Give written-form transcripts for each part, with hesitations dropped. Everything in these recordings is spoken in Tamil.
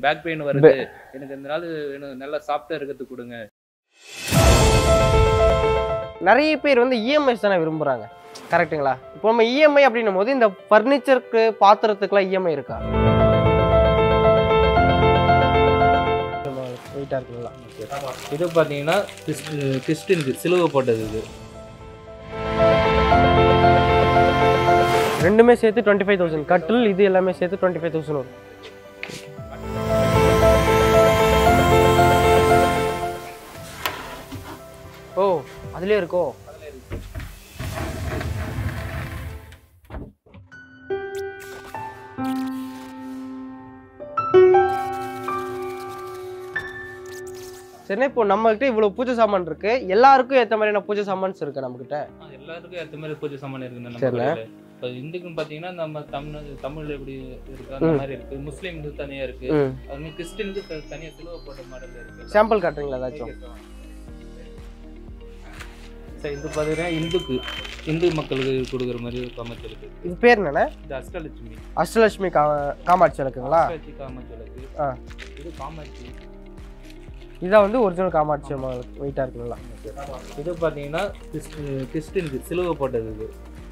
பேக் பெயின் வருது, எனக்கு இந்த நாள் நல்லா சாஃப்டா இருக்கிறது கொடுங்க. நிறைய பேர் வந்து இஎம்ஐஸ் தானே விரும்புகிறாங்க, கரெக்டுங்களா? இப்போ நம்ம இஎம்ஐ அப்படின்னும் போது இந்த ஃபர்னிச்சருக்கு பாத்திரத்துக்குலாம் இஎம்ஐ இருக்கா? வெயிட்டாக இருக்குங்களா? இது பார்த்தீங்கன்னா கிறிஸ்டினுக்கு சிலுவை போட்டது. இது ரெண்டுமே சேர்த்து 25,000. கட்டில் இது எல்லாமே சேர்த்து 25,000 வரும். ஓ, அதுலேயே இருக்கோ? சரி, இப்போ நம்மகிட்ட இவ்வளவு பூஜை சாமான் இருக்கு, எல்லாருக்கும் ஏற்ற மாதிரியான பூஜை சாமான்ஸ் இருக்கு நம்மகிட்ட? எல்லாருக்கும் ஏற்ற மாதிரி பூஜை சாமான் இருக்குங்க. இப்போ இந்துக்குன்னு பார்த்தீங்கன்னா நம்ம தமிழ்ல எப்படி இருக்கு அந்த மாதிரி இருக்கு, முஸ்லீமுக்கு தனியா இருக்கு, அது மாதிரி கிறிஸ்டினுக்கு தனியா சிலுவை போட்ட மாடல் இருக்கு. சாம்பிள் காட்டுறீங்களா ஏதாச்சும்? சரி, இது பார்த்தீங்கன்னா இந்து மக்களுக்கு கொடுக்குற மாதிரி காமாட்சி இருக்கு. இது பேர் என்னண்ணே? இது அஷ்டலட்சுமி. அஷ்டலட்சுமி காமாட்சி இருக்குங்களா? காமாட்சி இருக்கு. இது காமாட்சி. இதான் வந்து ஒரிஜினல் காமாட்சி வெயிட்டாக இருக்குங்களா? இது பார்த்தீங்கன்னா கிறிஸ்டினுக்கு சிலுவை போட்டது. இது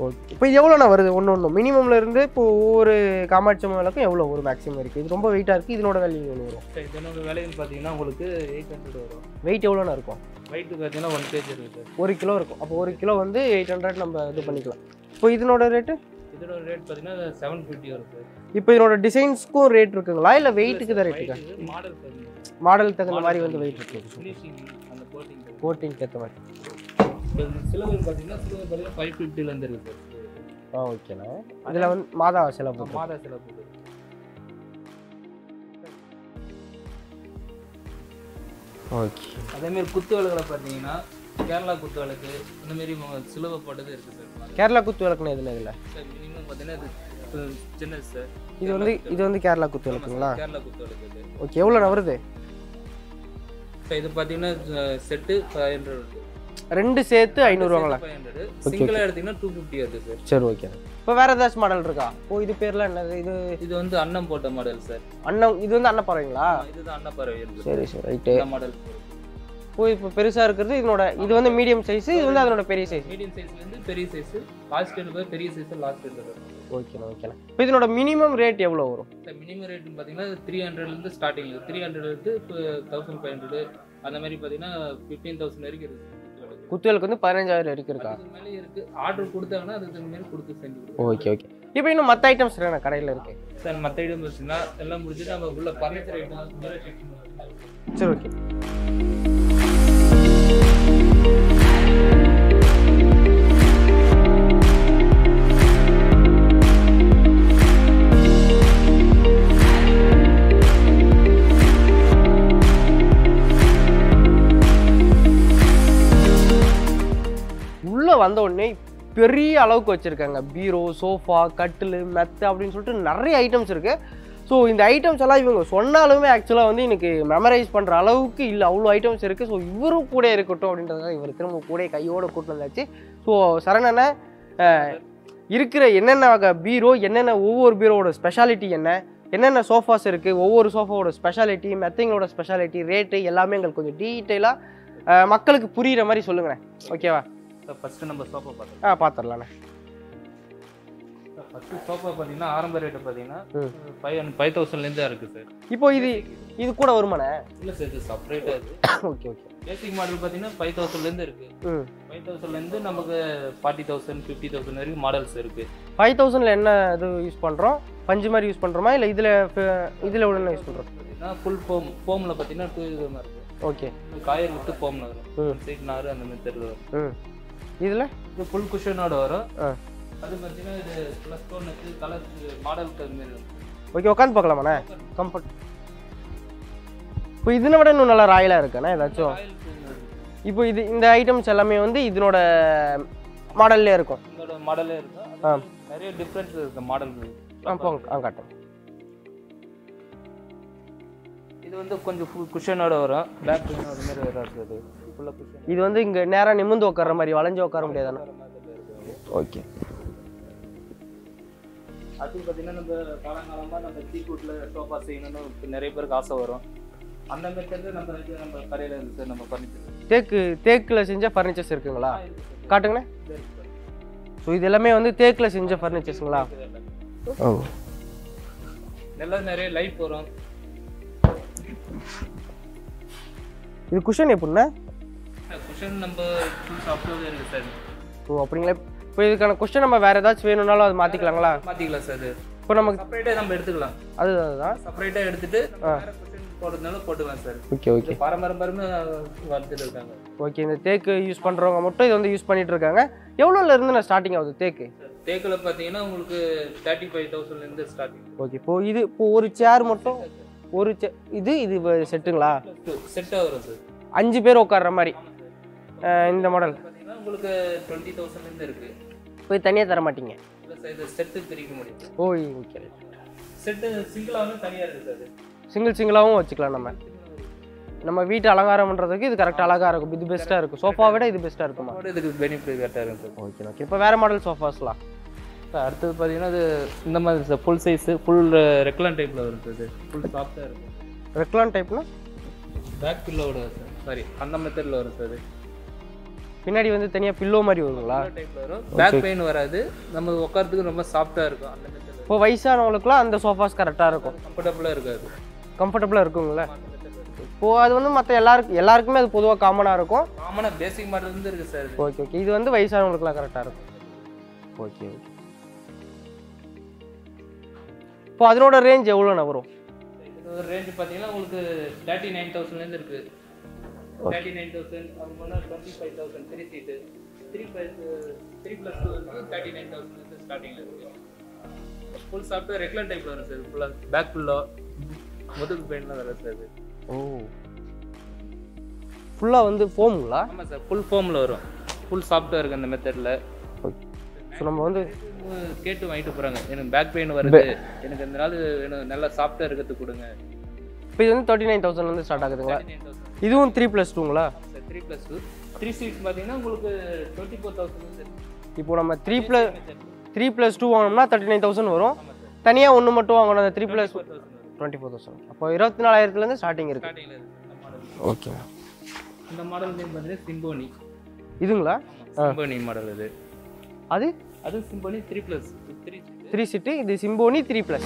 ஓகே. இப்போ இது எவ்வளோண்ணா வருது? ஒன்று மினிமம்ல இருந்து இப்போ ஒவ்வொரு காமாட்சி அம்மாவுக்கும் எவ்வளோ ஒரு மேக்ஸிமம் இருக்குது? இது ரொம்ப வெயிட்டாக இருக்குது, இதனோட வேல்யூ எவ்வளோ வரும்? இதனோட விலைன்னு பார்த்தீங்கன்னா உங்களுக்கு 800 வரும். வெயிட் எவ்வளோண்ணா இருக்கும்? வெயிட் பார்த்தீங்கன்னா 1 kg இருக்குது. 1 கிலோ இருக்கும். அப்போ 1 கிலோ வந்து 800 நம்ம இது பண்ணிக்கலாம். இப்போ இதனோட ரேட்டு? இதனோட ரேட் பார்த்தீங்கன்னா 750 வரும். இப்போ இதனோட டிசைன்ஸ்க்கும் ரேட் இருக்குங்களா, இல்லை வெயிட்டுக்கு தான் ரேட் இருக்கா? மாடல் தகுந்த மாதிரி வந்து வெயிட் இருக்குது. கோட்டிங்க்கு ஏற்ற மாதிரி. சிலவு பார்த்தீங்கன்னா 550லேருந்து இருக்குது. ஓகேண்ணா. இதில் வந்து மாதா செலவு ஓகே. அதேமாரி குத்து விளக்குல பார்த்தீங்கன்னா கேரளா குத்து விளக்கு இந்த மாதிரி சிலுவை போட்டது இருக்குது சார். கேரளா குத்து விளக்குன்னு எதுல இதில் சார் மினிமம் பார்த்தீங்கன்னா இது சின்னது சார். இது வந்து கேரளா குத்து விளக்குங்களா? கேரளா குத்து விளக்கு இது. ஓகே. எவ்வளோண்ணா வருது? சார் இது பார்த்தீங்கன்னா செட்டு 500 வருது. ரெண்டு சேர்த்து 500 சிங்கிளாக எடுத்தீங்கன்னா 250 வருது சார். சரி, ஓகே. இப்போ வேற ஏதாச்சும் மாடல் இருக்கா? இது பேர்லாம் என்னது? இது வந்து அன்னம் போட்ட மாடல் சார். இது வந்து அன்னப்பறவைங்களா? இதுதான் அன்னப்பறவை இருக்கு. சரி ரைட்டு. இந்த மாடல் இப்போ பெருசா இருக்கிறது இது வந்து மீடியம் சைஸ், இது வந்து அதனோட பெரிய சைஸ். மீடியம் சைஸ்ல இருந்து பெரிய சைஸ், லாஸ்ட் எண்ட் பெரிய சைஸ் லாஸ்ட் எண்ட் வரும். ஓகேண்ணா. இப்போ இதனோட மினிமம் ரேட் எவ்வளோ வரும்? மினிமம் ரேட்னு பார்த்தீங்கன்னா 300 இருந்து ஸ்டார்டிங், 300 இருந்து 1500 அந்த மாதிரி பார்த்தீங்கன்னா 15,000 வரைக்கும் இருக்கு. குத்துவிளக்கு வந்து 15,000 வரைக்கும் இருக்கா? அதுக்கு மேலே இருக்கு. ஆர்டர் கொடுத்தாங்கன்னா அதுக்கு மேலே கொடுத்து செஞ்சு. ஓகே. இப்போ இன்னும் மற்ற ஐட்டம்ஸ் என்ன கடையில் இருக்கு சார்? மற்ற ஐட்டம் வச்சுன்னா எல்லாம் முடிச்சுட்டு நம்ம உள்ள ஃபர்னிச்சர் ஐட்டம். சரி, ஓகே. வந்த உடனே பெரிய அளவுக்கு வச்சுருக்காங்க. பீரோ, சோஃபா, கட்டில், மெத்தை அப்படின்னு சொல்லிட்டு நிறைய ஐட்டம்ஸ் இருக்குது. ஸோ இந்த ஐட்டம்ஸ் எல்லாம் இவங்க சொன்னாலுமே ஆக்சுவலாக வந்து எனக்கு மெமரைஸ் பண்ணுற அளவுக்கு இல்லை, அவ்வளோ ஐட்டம்ஸ் இருக்குது. ஸோ இவரும் கூட இருக்கட்டும் அப்படின்றதுக்காக இவர் திரும்ப கூட கையோடு கூட்டு வந்தாச்சு. ஸோ சரணனை இருக்கிற என்னென்ன வகை பீரோ, என்னென்ன ஒவ்வொரு பீரோவோட ஸ்பெஷாலிட்டி என்னென்ன சோஃபாஸ் இருக்குது, ஒவ்வொரு சோஃபாவோட ஸ்பெஷாலிட்டி, மெத்தைங்களோட ஸ்பெஷாலிட்டி, ரேட்டு எல்லாமே எங்களுக்கு கொஞ்சம் டீட்டெயிலாக மக்களுக்கு புரிகிற மாதிரி சொல்லுங்களேன். ஓகேவா? ஃபர்ஸ்ட் நம்ம சோஃபா பார்த்துடலாண்ணே. ஃபர்ஸ்ட் சோஃபா பார்த்தீங்கன்னா ஆரம்ப ரேட்டு பார்த்தீங்கன்னா 5,000லேருந்து இருக்குது சார். இப்போ இது கூட வருமானே? இல்லை சார், இது செப்பரேட்டாக இருக்குது. ஓகே. பேசிக் மாடல் பார்த்தீங்கன்னா 5,000லேருந்து இருக்குது. 5,000லேருந்து நமக்கு 40,000 50,000 வரைக்கும் மாடல்ஸ் இருக்குது. 5,000ல என்ன இது யூஸ் பண்ணுறோம்? பஞ்சு மாதிரி யூஸ் பண்ணுறோமா, இல்லை இதில் எவ்வளோ யூஸ் பண்ணுறோம்? ஃபுல் ஃபோமில் பார்த்தீங்கன்னா 2 விதமாக இருக்குது. ஓகே. காயர் விட்டு ஃபோமில் வரும், சைட் நார் அந்த மாதிரி தெரியல வரும். இதில் இது ஃபுல் குஷனோட வரும். அது பார்த்தீங்கன்னா இது ப்ளஸ் டோனுக்கு கலர் மாடலுக்கு அது மாதிரி வரும். ஓகே, உட்காந்து பார்க்கலாமாண்ணே? கம்ஃபர்ட். இப்போ இதனை விட இன்னும் நல்லா ராயலாக இருக்காண்ணே ஏதாச்சும்? இப்போ இந்த ஐட்டம்ஸ் எல்லாமே வந்து இதனோட மாடல்லே இருக்கும். இதோட மாடலே இருக்கும். நிறைய டிஃப்ரென்ஸ் இருக்குது மாடல். போங்க, காட்டுங்க. இது வந்து கொஞ்சம் குஷனோட வரும், பேக் பெயின் அது மாதிரி வராது. ஃபுல்லாக குஷன். இது வந்து இங்கே நேராக நிமிர்ந்து உட்கார மாதிரி, வளைஞ்சு உட்கார முடியாதானே? ஓகே. அடுத்து பார்த்தீங்கன்னா நம்ம காலங்காலமாக நம்ம டீக்கூட்டில் சோஃபா செய்யணும்னு நிறைய பேருக்கு ஆசை வரும். அந்த மெத்தட் நம்ம கடையில் இருக்குது சார். நம்ம ஃபர்னிச்சர் தேக்கில் செஞ்ச ஃபர்னிச்சர்ஸ் இருக்குங்களா? காட்டுங்களேன். ஸோ இது எல்லாமே வந்து தேக்கில் செஞ்ச ஃபர்னிச்சர்ஸுங்களா? ஓ, நல்லா நிறைய லைஃப் வரும். இது குஷன் எப்படின்னா? குஷன் நம்ம ஃபுல் சாஃப்ட்வேர் இருக்குது சார். ஓ அப்படிங்களா? இப்போ இதுக்கான குஷன் நம்ம வேறு ஏதாச்சும் வேணும்னாலும் அது மாற்றிக்கலாங்களா? மாற்றிக்கலாம் சார். இப்போ நமக்கு செப்பரேட்டாக நம்ம எடுத்துக்கலாம். அதுதான் செப்பரேட்டாக எடுத்துட்டு வேறு குஷன் போடுறதுனாலும் போட்டுக்கலாம் சார். ஓகே. பாரம்பரியமாக வந்துட்டு இருக்காங்க. ஓகே, இந்த தேக்கு யூஸ் பண்ணுறவங்க மட்டும் இது வந்து யூஸ் பண்ணிட்டு இருக்காங்க. எவ்வளோல இருந்து நான் ஸ்டார்டிங் ஆகுது தேக்கு? தேக்கில் பார்த்தீங்கன்னா உங்களுக்கு 35,000 ஸ்டார்டிங். ஓகே, இப்போ ஒரு சேர் மட்டும் இது செட்டுங்களா? செட்டாக வரும் சார். 5 பேர் உட்கார்ற மாதிரி இந்த மாடல் பார்த்தீங்கன்னா உங்களுக்கு 20,000 இருக்கு. போய் தனியாக தர மாட்டீங்க? இல்லை சார், இது செட்டு பிரிக்க முடியும். ஓ ஓகே. செட்டு சிங்கிளாகவும் தனியாக இருக்குது சார். சிங்கிளாகவும் வச்சுக்கலாம். நம்ம வீட்டு அலங்காரம் பண்ணுறதுக்கு இது கரெக்டாக அழகாக இருக்கும். இது பெஸ்ட்டாக இருக்கும். சோஃபா விட இது பெஸ்ட்டாக இருக்குமா? இதுக்கு பெனிஃபிட் கரெக்டாக இருக்கும் சார். ஓகே. இப்போ வேறு மாடல் சோஃபாஸ்லாம் சார் அடுத்தது பார்த்தீங்கன்னா அது இந்த மாதிரி சார் ஃபுல் சைஸு ஃபுல் ரெக்லான் டைப்பில் வரும் சார். ஃபுல் சாஃப்டாக இருக்கும். ரெக்லான் டைப்னா பேக் பில்லோட சார். சாரி, அந்த மெத்தடில் வரும் சார். பின்னாடி வந்து தனியாக பில்லோ மாதிரி வருங்களா? டைப்பில் வரும். பேக் பெயின் வராது. நம்ம உட்காரத்துக்கு ரொம்ப சாஃப்டாக இருக்கும். அந்த மெத்தடில். இப்போ வயசானவங்களுக்குலாம் அந்த சோஃபாஸ் கரெக்டாக இருக்கும். கம்ஃபர்டபுளாக இருக்காது. கம்ஃபர்டபுளாக இருக்குங்களா? இப்போது அது வந்து மற்ற எல்லாருக்குமே அது பொதுவாக காமனாக இருக்கும். காமனாக பேசிக் மாடல் இருந்து இருக்குது சார். ஓகே. இது வந்து வயசானவங்களுக்குலாம் கரெக்டாக இருக்கும். ஓகே. இப்போ அதனோட ரேஞ்ச் எவ்வளோண்ணா வரும்? இதோட ரேஞ்ச் பார்த்தீங்கன்னா உங்களுக்கு 39,000 இருக்குது. 39,000 அப்படின்னா 25,000 3 சீட்டு. 3+2 வந்து 39,000 ஸ்டார்டிங்கில் இருக்குது. ஃபுல் சாஃப்ட்வேர் ரெக்லான் டைப்பில் வரும் சார். ஃபுல்லாக பேக் ஃபுல்லோ முதுகு பெயின்லாம் வரும் சார். ஓ, ஃபுல்லாக வந்து ஃபோமுங்களா? ஆமாம் சார், ஃபுல் ஃபோமில் வரும். ஃபுல் சாஃப்ட்வேர் இருக்குது அந்த மெத்தடில். ஓகே. ஸோ நம்ம வந்து கேட்டு வாங்கிட்டு போகிறாங்க, எனக்கு பேக் பெயின் வருது, எனக்கு இந்த நாள் வேணும், நல்லா சாஃப்டாக இருக்கிறது கொடுங்க. இப்போ இது வந்து 39,000 ஸ்டார்ட் ஆகுதுங்களா? இதுவும் 3+2ங்களா? சார் 3+2 3 சீட்ஸ் பார்த்தீங்கன்னா உங்களுக்கு 24,000. இப்போ நம்ம 3+2 வாங்கினோம்னா 39,000 வரும். தனியாக ஒன்று மட்டும் வாங்கணும் அந்த 3+2 24,000. அப்போ 24,000 ஸ்டார்டிங் இருக்கு. ஓகே. இந்த மாடல் நேம் பார்த்தீங்கன்னா சிம்போனி. இதுங்களா? சிம்போனி மாடல் இது. அது சிம்போனி 3 சீட்டு. இது சிம்போனி 3+.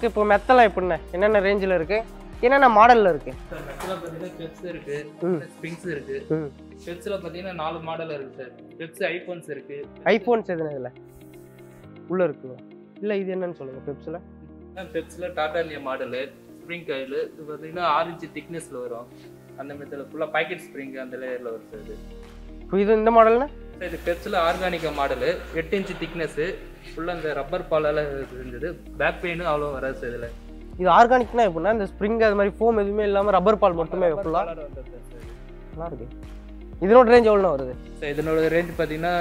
இப்போ மெத்தலாம் எப்படின்னா என்னென்ன ரேஞ்சில் இருக்கு, என்னென்ன மாடலில் இருக்கு? மெத்தல பார்த்தீங்கன்னா பெப்ஸ் இருக்கு, ஸ்ப்ரிங்ஸ் இருக்கு. பெப்ஸ்ல பார்த்தீங்கன்னா 4 மாடல் இருக்கு சார். பெப்ஸ் ஐபோன்ஸ் இருக்கு. ஐபோன்ஸ் எதுனா இதில் உள்ள இருக்குங்க? இல்லை, இது என்னன்னு சொல்லுங்க. பெப்ஸ்ல டாட்டாலியா மாடலு, ஸ்ப்ரிங் காயில். இது பார்த்தீங்கன்னா 6 இன்ச் திக்னஸ்ல வரும். அந்த மெத்தடில் ஃபுல்லாக பாக்கெட் ஸ்ப்ரிங் அந்த லேயரில் வரும் சார். இப்போ இது இந்த மாடல்னா சார் இது பெப்ஸில் ஆர்கானிக்கா மாடலு, 8 இன்ச் திக்னஸ்ஸு, ஃபுல்லாக இந்த ரப்பர் பாலால் இருந்தது. பேக் பெயினும் அவ்வளோ வராது சார் இதில். இது ஆர்கானிக்னா எப்படின்னா இந்த ஸ்ப்ரிங் அது மாதிரி ஃபோம் எதுவுமே இல்லாமல் ரப்பர் பால் மட்டுமே ஃபுல்லாக நல்லா இருக்கு. இதனோட ரேஞ்ச் எவ்வளோ வருது சார்? இதனோட ரேஞ்ச் பார்த்தீங்கன்னா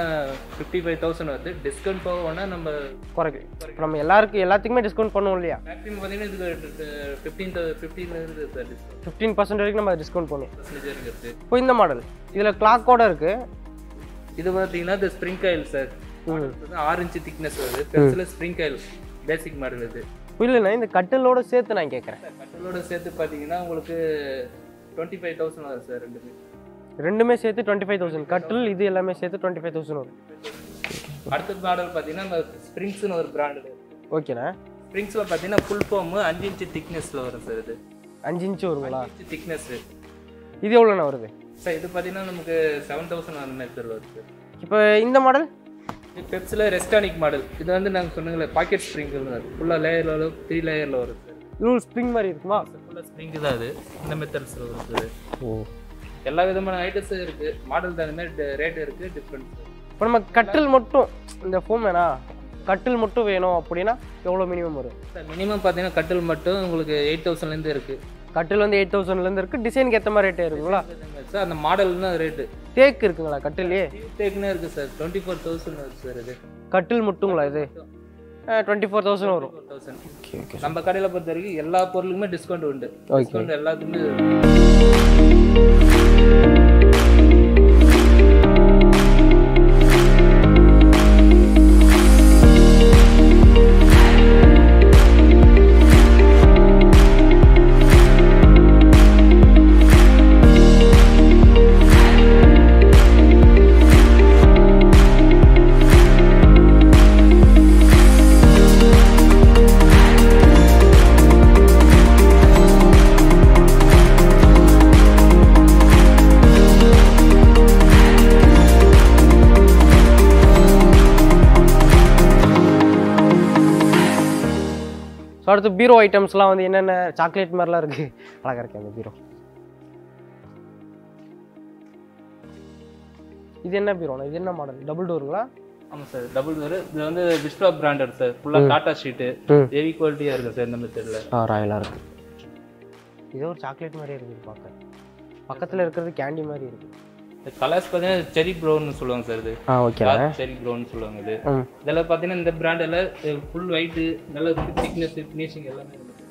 55,000 வருது. டிஸ்கவுண்ட் போகணும்னா நம்ம குறைக்கும். நம்ம எல்லாத்துக்குமே டிஸ்கவுண்ட் பண்ணுவோம் இல்லையா? மேக்ஸிமம் பார்த்தீங்கன்னா இதுக்கு 15 இருக்குது சார். 15% வரைக்கும் நம்ம டிஸ்கவுண்ட் பண்ணுவோம். இருக்குது. இப்போ இந்த மாடல் இதில் கிளாக்கோட இருக்கு. இது பார்த்தீங்கன்னா இந்த spring coil sir. 6 inch thickness வருது. பெப்ஸில் ஸ்ப்ரிங் காயில் பேசிக் மாடல் இது. இல்லைண்ணா, இந்த கட்டிலோட சேர்த்து நான் கேட்குறேன். கட்டிலோட சேர்த்து பார்த்தீங்கன்னா உங்களுக்கு 25,000 வரும் சார். ரெண்டுமே சேர்த்து 25,000. கட்டில் இது எல்லாமே சேர்த்து 25,000 வரும். அடுத்த மாடல் பார்த்தீங்கன்னா இந்த ஸ்ப்ரிங்ஸ்னு ஒரு பிராண்டு. ஓகேண்ணா. ஸ்ப்ரிங்ஸில் பார்த்தீங்கன்னா ஃபுல் ஃபார்மு 5 இன்ச் திக்னஸில் வரும் சார். இது 5 இன்ச்சு வருங்களா? 5 இன்ச் திக்னஸ்ஸு. இது எவ்வளோண்ணா வருது சார்? இது பார்த்தீங்கன்னா நமக்கு 7,000 அந்த மாதிரி வருது சார். இப்போ இந்த மாடல் பெப்ஸில் ரெஸ்டானிக் மாடல். இது வந்து நாங்கள் சொன்னீங்களே பாக்கெட் ஸ்ப்ரிங் ஃபுல்லாக லேயரில் 3 லேயரில் வரும் சார். இதுவும் ஸ்ப்ரிங் மாதிரி இருக்குமா? ஃபுல்லாக ஸ்ப்ரிங்கு தான் அது. இந்த மெத்தட்ஸ் இருக்குது. ஓ, எல்லா விதமான ஐட்டம்ஸும் இருக்குது. மாடல் தகுந்த மாதிரி ரேட் இருக்குது, டிஃப்ரெண்ட். இப்போ நம்ம கட்டில் மட்டும் இந்த ஃபோம் வேணா கட்டில் மட்டும் வேணும் அப்படின்னா எவ்வளோ மினிமம் வரும்? சார் மினிமம் பார்த்தீங்கன்னா கட்டில் மட்டும் உங்களுக்கு 8000லேருந்து இருக்குது. கட்டில் வந்து 8000லேருந்து இருக்குது. டிசைனுக்கு ஏற்ற மாதிரி ரேட்டே இருக்குங்களா சார்? அந்த மாடல் தான் ரேட்டு. தேக்கு இருக்குங்களா கட்டிலே? தேக்குன்னு இருக்குது சார். 24,000 இருக்குது சார். இது கட்டில் மட்டுங்களா? இது 24,000 வரும். Okay okay. நம்ம கடையில் பொறுத்த வரைக்கும் எல்லா பொருளுக்குமே டிஸ்கவுண்ட் உண்டு. டிஸ்கவுண்ட் எல்லாத்துக்குமே. அடுத்து பீரோ ஐட்டம்ஸ்லாம் வந்து என்னென்ன சாக்லேட் மாதிரிலாம் இருக்குது. அழகாக இருக்கு அந்த பீரோ. இது என்ன பீரோண்ணா? இது என்ன மாடல்? டபுள் டோருங்களா? ஆமாம் சார், டபுள் டோரு. இது வந்து விஸ்வா பிராண்டட் சார். ஃபுல்லாக டாட்டா ஷீட்டு, ஹெவி குவாலிட்டியாக இருக்குது சார். இந்த மெத்தடில் ராயலாக இருக்குது. இதோ ஒரு சாக்லேட் மாதிரியே இருக்குது பார்க்க. பக்கத்தில் இருக்கிறது கேண்டி மாதிரி இருக்குது. கலர்ஸ் பார்த்தீங்கன்னா செரி ப்ரௌன்னு சொல்லுவாங்க சார். இது ஓகே, செரி ப்ரௌன்னு சொல்லுவாங்க. இது இதெல்லாம் பார்த்தீங்கன்னா இந்த பிராண்டில் ஃபுல் ஒயிட்டு, நல்ல திக்னஸ், ஃபினிஷிங் எல்லாமே இருக்குது.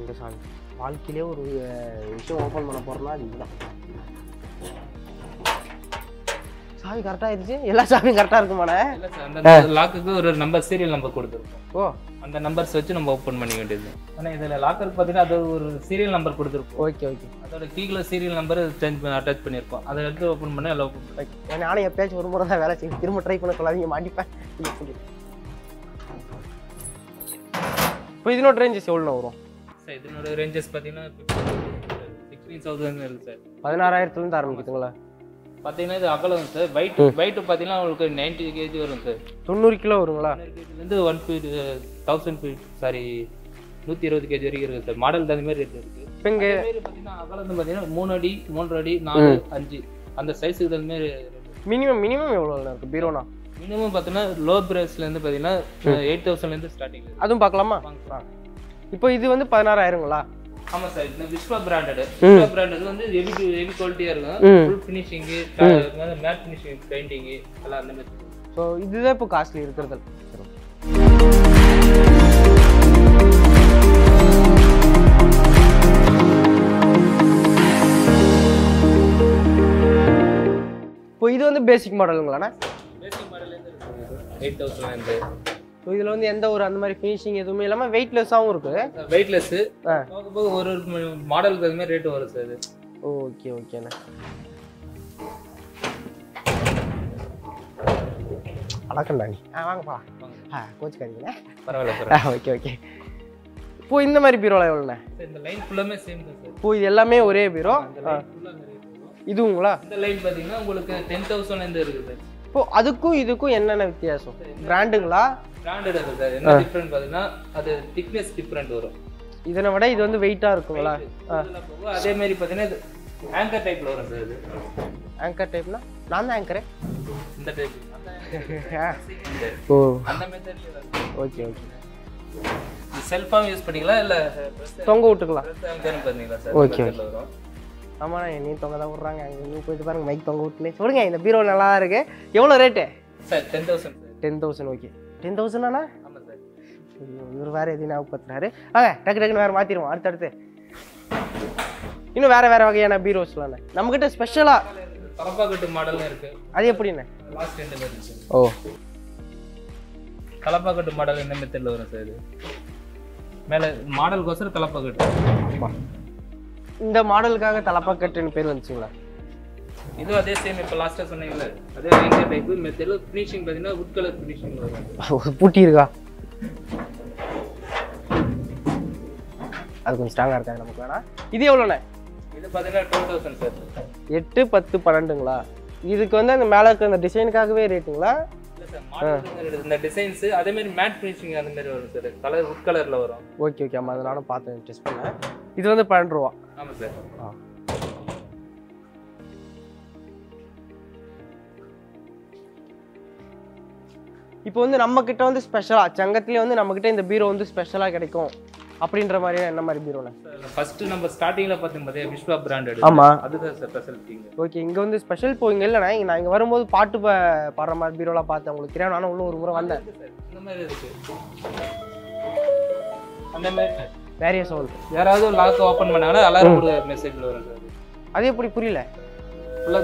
இந்த சாமி வாழ்க்கையிலே ஒரு விஷயம் ஓப்பன் பண்ண போகிறோம்னா அது இதுதான். சாவி கரெக்டாக ஆயிடுச்சு. எல்லா சாவியும் கரெக்டாக இருக்குமாண்ணே? இல்லை சார், அந்த லாக்குக்கு ஒரு நம்பர், சீரியல் நம்பர் கொடுத்துருக்கோம். ஓ, அந்த நம்பர்ஸ் வச்சு நம்ம ஓப்பன் பண்ணிக்க வேண்டியது. ஆனால் இதில் லாக்கருக்கு பார்த்தீங்கன்னா அது ஒரு சீரியல் நம்பர் கொடுத்துருப்போம். Okay okay. அதோட கீழே சீரியல் நம்பர் அட்டாச் பண்ணியிருப்போம். அதை எடுத்து ஓப்பன் பண்ணால் எல்லாம் ஓப்பன் பண்ணி. நானும் எப்பயாச்சும் ஒரு முறை தான் வேலை செய்யும். திரும்ப ட்ரை பண்ண சொல்லாதீங்க, மாட்டிப்பேன். இப்போ இதனோட ரேஞ்சஸ் எவ்வளோ வரும் சார்? இதனோட ரேஞ்சஸ் பார்த்தீங்கன்னா 16,000 இருக்குது சார். 16,000லேருந்து ஆரம்பிக்குதுங்களா? பார்த்தீங்கன்னா இது அகலம் சார். வெயிட் பார்த்தீங்கன்னா உங்களுக்கு 90 kg வரும் சார். 90 கிலோ வருங்களா? 100 kg 1000 feet, சாரி 120 kg வரைக்கும் இருக்குது சார். மாடல் தகுந்த மாதிரி ரேட் இருக்குது. இப்போ இங்கே பார்த்தீங்கன்னா அகலம் பார்த்தீங்கன்னா 3 அடி, 3 அடி, 4, 5 அந்த சைஸுக்கு தகுந்த மாதிரி. மினிமம் எவ்வளோ இருக்குது பீரோனா? மினிமம் பார்த்தீங்கன்னா லோ பிரைஸ்லேருந்து பார்த்தீங்கன்னா 8,000லேருந்து ஸ்டார்டிங். அதுவும் பார்க்கலாமா? இப்போ இது வந்து 16,000ங்களா? ஆமாம் சார். இந்த விஸ்வா பிராண்டட். விஸ்வா பிராண்டட் வந்து ஹெவி குவாலிட்டியாக இருக்கும். Full finishing, matte finishing, painting எல்லாம் அந்த மாதிரி. ஸோ இதுதான் இப்போ காஸ்ட்லி இருக்கிறது. இப்போ இது வந்து பேசிக் மாடலுங்களாண்ணா? பேசிக் மாடல்லேருந்து 8,000லேருந்து. ஸோ இதில் வந்து எந்த ஒரு அந்த மாதிரி ஃபினிஷிங் எதுவுமே இல்லாமல் வெயிட்லெஸ்ஸாகவும் இருக்குது. வெயிட்லெஸ்ஸு போக போக ஒரு மாடலுக்கு அது மாதிரி ரேட்டு வரும் சார். இது ஓகே ஓகேண்ணா. வணக்கம்டா. நீ வாங்கப்பா. கோச்சுக்காதீங்கண்ணா. பரவாயில்ல சார். Okay okay. இப்போ இந்த மாதிரி பீரோலாம் எவ்வளோண்ணே? இந்த லைன் ஃபுல்லாமே சேம் தான் சார். இப்போ இது எல்லாமே ஒரே பீரோ? இதுங்களா? இந்த லைன் பார்த்தீங்கன்னா உங்களுக்கு 10,000லேருந்து இருக்குது சார். இப்போ அதுக்கும் இதுக்கும் என்னென்ன வித்தியாசம்? பிராண்டுங்களா? பிராண்டட் இருக்குது சார். என்ன டிஃப்ரெண்ட் பார்த்தீங்கன்னா அது திக்னஸ் டிஃப்ரெண்ட் வரும். இதனை விட இது வந்து வெயிட்டாக இருக்குங்களா? அதே மாதிரி பார்த்தீங்கன்னா இது ஆங்கர் டைப்பில் வரும் சார். இது ஆங்கர் டைப்னா நான் தான் ஆங்கரு. இந்த டைப் ஓ, அந்த மெத்தட்ல ஓகே ஓகே. செல்ஃபாவும் யூஸ் பண்ணிக்கலாம், இல்லை தொங்க விட்டுக்கலாம் பண்ணீங்களா சார்? ஓகே. ஆமாண்ணா, என்னையும் தொங்க தான் விட்றாங்க. அங்கே போயிட்டு பாருங்க, மைக் தொங்க விட்டுனே. சொல்லுங்க, இந்த பீரோ நல்லா இருக்கு. எவ்வளோ ரேட்டு சார்? 10,000 சார். 10,000. ஓகே. 10,000ண்ணா? ஆமாம் சார். இவர் வேறு எதுவும் ஞாபகப்படுத்துறாரு. வாங்க டக்குன்னு வேறு மாற்றிடுவோம் அடுத்தடுத்து. இன்னும் வேறு வகையான பீரோஸ்லாண்ணே நம்மக்கிட்ட ஸ்பெஷலாக தலப்பாக்கட்டு மாடலும் இருக்கு. அது எப்படிண்ணே? லாஸ்ட் எண்டில் இருக்கு. ஓ, தலப்பாக்கட்டு மாடல் என்ன மெத்தடில் வரும் சார்? இது மேலே மாடலுக்கோசரம் தலப்பாக்கட்டு. இந்த மாடலுக்காக தலப்பாக்கட்டுன்னு பேர் வந்துச்சுங்களா? இதுவும் அதே சேம். இப்போ லாஸ்ட்டாக சொன்னீங்களே அதே ஆங்கர் டைப்பு மெத்தடில். ஃபினிஷிங் பார்த்தீங்கன்னா வுட் கலர் ஃபினிஷிங் வரும். பூட்டி இருக்கா? அது கொஞ்சம் ஸ்ட்ராங்காக இருக்காங்க நமக்கு வேணா. இது எவ்வளோண்ணே? இது பார்த்தீங்கன்னா 12,000 சார். 8, 10, 12ங்களா? இதுக்கு வந்து அந்த மேலே இருக்க அந்த டிசைனுக்காகவே ரேட்டுங்களா? இல்லை சார் மாடல் இந்த டிசைன்ஸ் அதே மாதிரி மேட் ஃபினிஷிங் அந்த மாதிரி வரும் சார். கலர் உட் கலர்ல வரும். ஓகே ஓகே ஆமாம், அதை நானும் பார்த்தேன், டெஸ்ட் பண்ணேன். இது வந்து 12 ரூபா. ஆமாம் சார். இப்போ வந்து நம்ம கிட்ட வந்து ஸ்பெஷலா சங்கத்திலே வந்து நம்ம கிட்ட இந்த பீரோ வந்து ஸ்பெஷலா கிடைக்கும் அப்படின்ற மாதிரி என்ன மாதிரி பீரோல? ஃபர்ஸ்ட் நம்ம ஸ்டார்டிங்ல பார்த்தீங்கன்னா விஸ்வா பிராண்டட். ஆமா, அதுதான் சார் ஸ்பெஷாலிட்டி. ஓகே, இங்க வந்து ஸ்பெஷல் இப்போ இங்க இல்லைண்ணா, நான் இங்க வரும்போது பாட்டு பாடுற மாதிரி பீரோலாம் பார்த்தேன். உங்களுக்கு தெரியும், நானும் உள்ள ஒரு முறை வந்தேன். இந்த மாதிரி இருக்கு. அந்த மாதிரி வேரிய சவுண்ட் யாராவது லாக் ஓபன் பண்ணாங்கன்னா அலாரம் ஒரு மெசேஜ்ல வரும் சார். அது எப்படி புரியல? உள்ள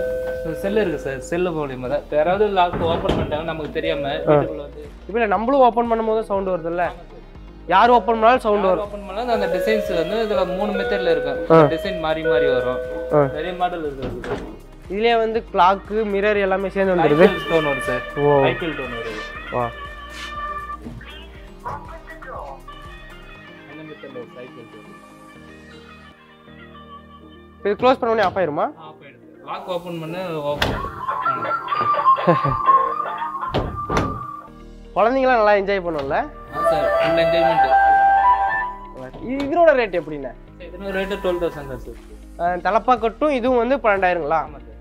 செல் இருக்கு சார். செல் மூலியமா தான் யாராவது லாக் ஓபன் பண்ணிட்டாங்க நமக்கு தெரியாம வீட்டுக்குள்ள வந்து இப்போ நம்மளும் ஓபன் பண்ணும்போது சவுண்ட் வருதுல்ல, யார் ஓபன் பண்ணாலும் சவுண்ட் வரும். ஓபன் பண்ணா அந்த டிசைன்ஸ் வந்து இதுல 3 மெத்தட்ல இருக்கு. டிசைன் மாறி மாறி வரும். நிறைய மாடல் இருக்கு. இதுலயே வந்து கிளாக் மிரர் எல்லாமே சேர்ந்து வந்துருது. ஸ்டோன் வரும் சார். ஐபிஎல் ஸ்டோன் வருது. வா, அந்த மெத்தட்ல ஐபிஎல் ஸ்டோன். இது க்ளோஸ் பண்ண உடனே ஆஃப் ஆயிருமா? ஆஃப் ஆயிடுது. லாக் ஓபன் பண்ண ஓபன். குழந்தைங்களாம் நல்லா என்ஜாய் பண்ணும்ல சார். இந்த என்ஜாய்மென்ட். இதோட ரேட் எப்படிண்ணே? இதோட ரேட் 12,000 தான் சார். தலப்பா கட்டும் இதுவும் வந்து 12,000ங்களா? ஆமா சார்.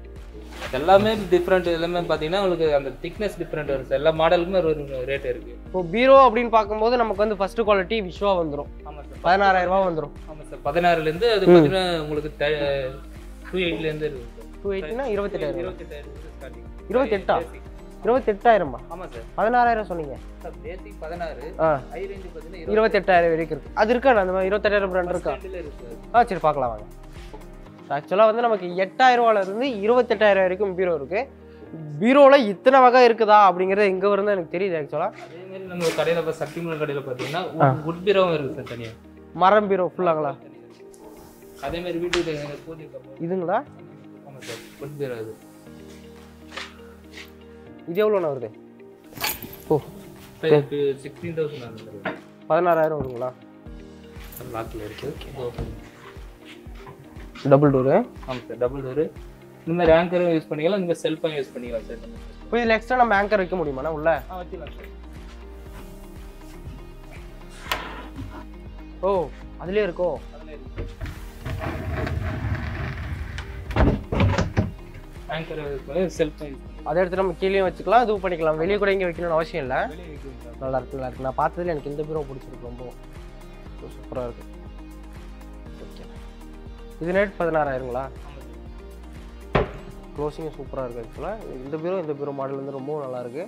எல்லாமே டிஃபரெண்ட். எல்லாமே பாத்தீங்கன்னா உங்களுக்கு அந்த திக்னஸ் டிஃபரெண்ட் வரும் சார். எல்லா மாடலுக்குமே ஒரு ரேட் இருக்கு. இப்போ பீரோ அப்படின்னு பார்க்கும்போது நமக்கு வந்து ஃபர்ஸ்ட் குவாலிட்டி விஸ்வா வந்துடும். ஆமா சார். 16,000 ரூபா வந்துடும். ஆமா சார். 16ல இருந்து அது பாத்தீங்கன்னா உங்களுக்கு 280ல இருந்து இருக்கு சார். 280னா 28,000. 28,000 ஸ்டார்டிங். 28 28,000மா? ஆமா சார். 16,000 சொன்னீங்க சார். பேசிக் 16. ஹை ரேஞ்ச் பாத்தீங்கன்னா 28,000 வரைக்கும் இருக்கு. அது இருக்கா? அந்த மாதிரி 28,000 பிராண்ட் இருக்கா? இருக்கு. சரி பார்க்கலாம் வாங்க. ஆக்சுவலாக வந்து நமக்கு 8,000 ரூபாயில இருந்து 28,000 வரைக்கும் பீரோ இருக்கு. பீரோவில் இத்தனை வகை இருக்குதா அப்படிங்கிறது எங்கே வரும்னு எனக்கு தெரியுது. ஆக்சுவலாக அதே மாதிரி நம்ம கடையில் சக்திமூலம் கடையில் பார்த்தீங்கன்னா உட் பீரோவும் இருக்கு சார் தனியாக. மரம் பீரோ ஃபுல்லாங்களா? அதே மாதிரி வீட்டுக்கு பூஜை இதுங்களா? ஆமாம் சார். உட் பீரோ இது. இது எவ்வளோண்ணா வருது? ஓ 16,000 16,000 வருங்களா? லாக்கில் இருக்கு. Double door. ஆமாம் சார். Double door. இந்த மாதிரி ஆங்கரும் யூஸ் பண்ணிக்கலாம். இந்த செல்ஃபாக யூஸ் பண்ணிக்கலாம் சார். இப்போ இதில் எக்ஸ்ட்ரா நம்ம ஆங்கர் வைக்க முடியுமாண்ணா உள்ள? வச்சுக்கலாம் சார். ஓ அதுலேயே இருக்கோ? அதில் இருக்கு. ஆங்கர் யூஸ் பண்ணி செல்ஃபாக யூஸ் பண்ணி அதை எடுத்து நம்ம கீழே வச்சுக்கலாம், இது பண்ணிக்கலாம். வெளியே கூட இங்கே வைக்கணும்னு அவசியம் இல்லை. வெளியே வைக்கலாம் சார். நல்லா இருக்கு, நல்லா இருக்கு. நான் பார்த்ததுல எனக்கு இந்த பீரோ பிடிச்சிருக்கு, ரொம்ப சூப்பராக இருக்கு. ஓகே, இது ரேட் 16,000ங்களா? க்ளோசிங்கும் சூப்பராக இருக்குது. ஆக்சுவலாக இந்த பீரோ மாடல் வந்து ரொம்ப நல்லா இருக்கு.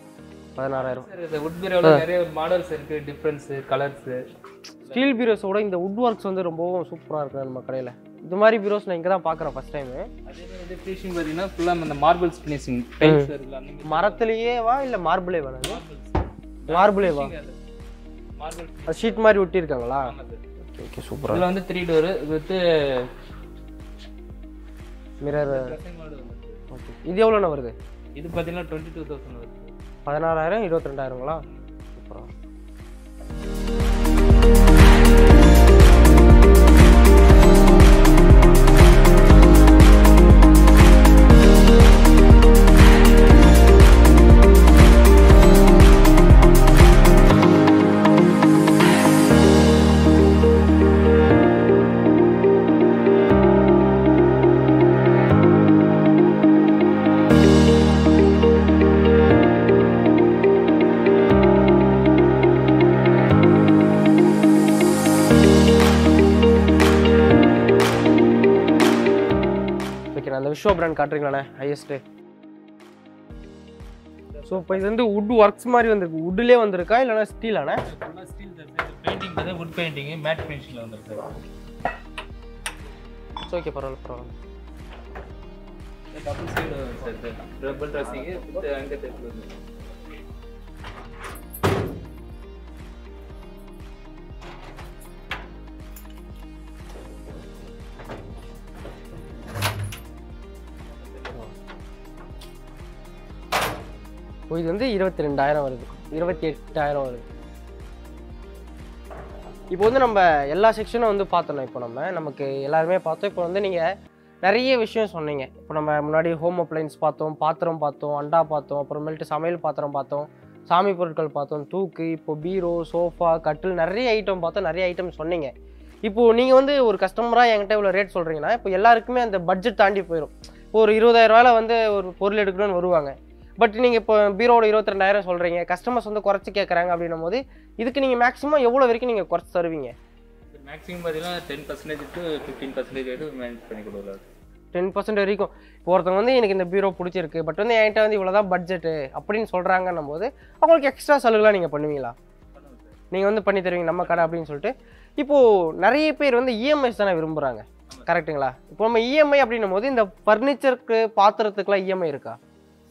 16,000 சார். இந்த உட் பீரோவில் நிறைய மாடல்ஸ் இருக்கு. Difference colours. ஸ்டீல் பீரோஸோட இந்த உட் ஒர்க்ஸ் வந்து ரொம்பவும் சூப்பராக இருக்குது நம்ம கடையில். இது மாதிரி பீரோஸ் நான் இங்கே தான் பார்க்குறேன் ஃபர்ஸ்ட் டைமு. அதே மாதிரி ஃபினிஷிங் பார்த்தீங்கன்னா ஃபுல்லாக அந்த மார்பிள்ஸ் ஃபினிஷிங் டைல்ஸ் இருக்குல்ல அந்த மாதிரி. மரத்துலேயே வா இல்லை மார்பிளே வேணா? மார்பிளே வா. மார்பிள் ஷீட் மாதிரி ஒட்டியிருக்காங்களா? ஓகே ஓகே சூப்பராக. இதில் வந்து 3 டோரு வித் மிரர். ஓகே, இது எவ்வளோண்ணா வருது? இது பார்த்தீங்கன்னா 22,000 வருது. 16,000 22,000ங்களா? சூப்பராக. அந்த விஸ்வா பிராண்ட் காட்டுறீங்களாண்ணே ஹையஸ்ட்டு? ஸோ இப்போ இது வந்து உட் ஒர்க்ஸ் மாதிரி வந்திருக்கு. உட்லேயே வந்திருக்கா இல்லைனா ஸ்டீலாண்ணே? ஸ்டீல் பெயிண்டிங் பார்த்தா உட் பெயிண்டிங் மேட் ஃபினிஷிங்கில் வந்துருக்கு. ஓகே பரவாயில்ல. Double side sir. Double dressing with anchor டைப்ல வந்து. இது வந்து 22,000 வருது. 28,000 வருது. இப்போ வந்து நம்ம எல்லா செக்ஷனும் வந்து பார்த்தோம். இப்போ நமக்கு எல்லாருமே பார்த்தோம். இப்போ வந்து நீங்கள் நிறைய விஷயம் சொன்னீங்க. இப்போ நம்ம முன்னாடி ஹோம் அப்ளைன்ஸ் பார்த்தோம், பாத்திரம் பார்த்தோம், அண்டா பார்த்தோம், அப்புறமேல்ட்டு சமையல் பாத்திரம் பார்த்தோம், சாமி பொருட்கள் பார்த்தோம், தூக்கு, இப்போ பீரோ, சோஃபா, கட்டில், நிறைய ஐட்டம் பார்த்தோம், நிறைய ஐட்டம் சொன்னீங்க. இப்போது நீங்கள் வந்து ஒரு கஸ்டமராக என்கிட்ட இவ்வளோ ரேட் சொல்கிறீங்கன்னா, இப்போ எல்லாருக்குமே அந்த பட்ஜெட் தாண்டி போயிடும். ஒரு 20,000 வந்து ஒரு பொருள் எடுக்கணும்னு வருவாங்க. பட் நீங்கள் இப்போ பீரோட 22,000 சொல்கிறீங்க, கஸ்டமர்ஸ் வந்து குறைச்சி கேட்குறாங்க அப்படின்னும் போது இதுக்கு நீங்கள் மேக்ஸிமம் எவ்வளோ வரைக்கும் நீங்கள் குறைச்சி தருவீங்க? மேக்ஸிமம் பார்த்தீங்கன்னா 10% to 15% மேனேஜ் பண்ணி கொடுக்குறாரு. 10% வரைக்கும். இப்போ ஒருத்தவங்க வந்து எனக்கு இந்த பீரோ பிடிச்சிருக்கு, பட் வந்து என்கிட்ட வந்து இவ்வளோ தான் பட்ஜெட்டு அப்படின்னு சொல்கிறாங்கன்னும் போது அவங்களுக்கு எக்ஸ்ட்ரா சலுகைலாம் நீங்கள் பண்ணுவீங்களா? நீங்கள் வந்து பண்ணி தருவீங்க நம்ம கடை அப்படின்னு சொல்லிட்டு. இப்போது நிறைய பேர் வந்து இஎம்ஐஸ் தானே விரும்புகிறாங்க, கரெக்டுங்களா? இப்போ நம்ம இஎம்ஐ அப்படின்னும் போது இந்த ஃபர்னிச்சருக்கு பாத்திரத்துக்குலாம் இஎம்ஐ இருக்கா?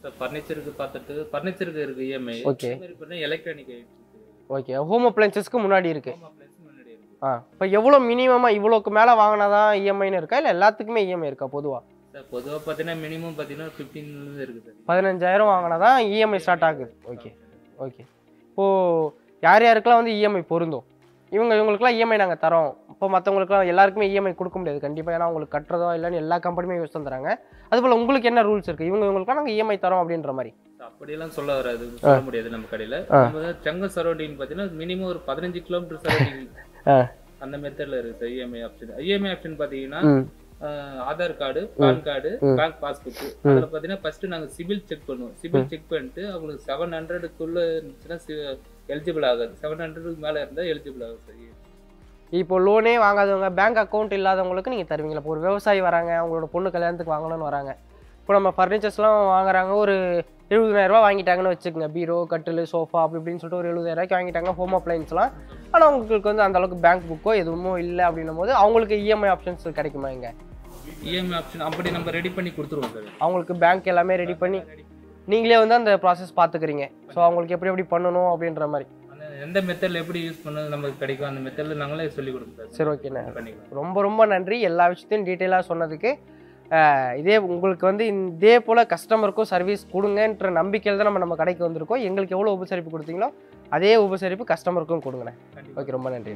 சார் ஃபர்னிச்சருக்கு இருக்குது EMI. Okay. Electronic okay. Home அப்ளைன்சஸ்க்கு முன்னாடி இருக்குது. இப்போ எவ்வளோ மினிமமாக இவ்வளோக்கு மேலே வாங்கினா தான் இஎம்ஐன்னு இருக்கா, இல்லை எல்லாத்துக்குமே இஎம்ஐ இருக்கா பொதுவாக? சார் பொதுவாக பார்த்தீங்கன்னா மினிமம் பார்த்தீங்கன்னா 15 இருக்குது. 15,000 வாங்கினா தான் இஎம்ஐ ஸ்டார்ட் ஆகுது. Okay okay. இப்போது யார் யாருக்கெல்லாம் வந்து இஎம்ஐ பொருந்தும்? இவங்களுக்குலாம் இஎம்ஐ நாங்கள் தரோம். இப்போ மற்றவங்களுக்குலாம் எல்லாருக்குமே இஎம்ஐ கொடுக்க முடியாது கண்டிப்பாக, ஏன்னா அவங்களுக்கு கட்டுறதோ இல்லைன்னு எல்லா கம்பெனியுமே யூஸ் தந்துறாங்க. அதுபோல் உங்களுக்கு என்ன ரூல்ஸ் இருக்குது? இவங்களுக்குலாம் நாங்கள் இஎம்ஐ தரோம் அப்படின்ற மாதிரி அப்படியெல்லாம் சொல்ல வராது, சொல்ல முடியாது. நம்ம கடையில் நம்ம செங்கல் சரௌண்டிங் பார்த்தீங்கன்னா மினிமம் ஒரு 15 கிலோமீட்டர் சரௌண்டிங் அந்த மெத்தடில் இருக்குது sir EMI option. EMI option பார்த்தீங்கன்னா Aadhaar card, PAN card, bank passbook. அதில் பார்த்தீங்கன்னா ஃபர்ஸ்ட் நாங்கள் சிபில் செக் பண்ணுவோம். சிபில் செக் பண்ணிட்டு அவங்களுக்கு 700க்குள்ளே இருந்துச்சுன்னா எலிஜிபிள் ஆகாது, 700க்கு மேலே இருந்தால் எலிஜிபிள் ஆகுது சார். இப்போ லோனே வாங்காதவங்க, பேங்க் அக்கௌண்ட் இல்லாதவங்களுக்கு நீங்கள் தருவீங்களா? இப்போ ஒரு விவசாயி வராங்க, அவங்களோட பொண்ணு கல்யாணத்துக்கு வாங்கணும்னு வராங்க. இப்போ நம்ம ஃபர்னிச்சர்ஸ்லாம் வாங்குறாங்க, ஒரு 70,000 வாங்கிட்டாங்கன்னு வச்சுக்கோங்க. பீரோ, கட்டில், சோஃபா அப்படி இப்படின்னு சொல்லிட்டு ஒரு 70,000 வாங்கிட்டாங்க ஹோம் அப்ளைன்ஸ்லாம். ஆனால் அவங்களுக்கு வந்து அந்தளவுக்கு பேங்க் புக்கோ எதுவுமோ இல்லை அப்படின்னும் போது அவங்களுக்கு இஎம்ஐ ஆப்ஷன்ஸ் கிடைக்குமா? இங்கே இஎம்ஐ ஆப்ஷன் அப்படி நம்ம ரெடி பண்ணி கொடுத்துருவோம் சார். அவங்களுக்கு பேங்க் எல்லாமே ரெடி பண்ணி நீங்களே வந்து அந்த ப்ராசஸ் பார்த்துக்கிறீங்க. ஸோ அவங்களுக்கு எப்படி எப்படி பண்ணணும் அப்படின்ற மாதிரி எந்த மெத்தடில் எப்படி யூஸ் பண்ணது நமக்கு கிடைக்கும், அந்த மெத்தடில் நாங்களே சொல்லிக் கொடுப்போம். சரி, ஓகேண்ணே. ரொம்ப ரொம்ப நன்றி எல்லா விஷயத்தையும் டீட்டெயிலாக சொன்னதுக்கு. இதே உங்களுக்கு வந்து இதே போல் கஸ்டமருக்கும் சர்வீஸ் கொடுங்கன்ற நம்பிக்கையில் தான் நம்ம கடைக்கு வந்திருக்கோம். எங்களுக்கு எவ்வளோ உபசரிப்பு கொடுத்தீங்களோ அதே உபசரிப்பு கஸ்டமருக்கும் கொடுங்கண்ணே. ஓகே, ரொம்ப நன்றி.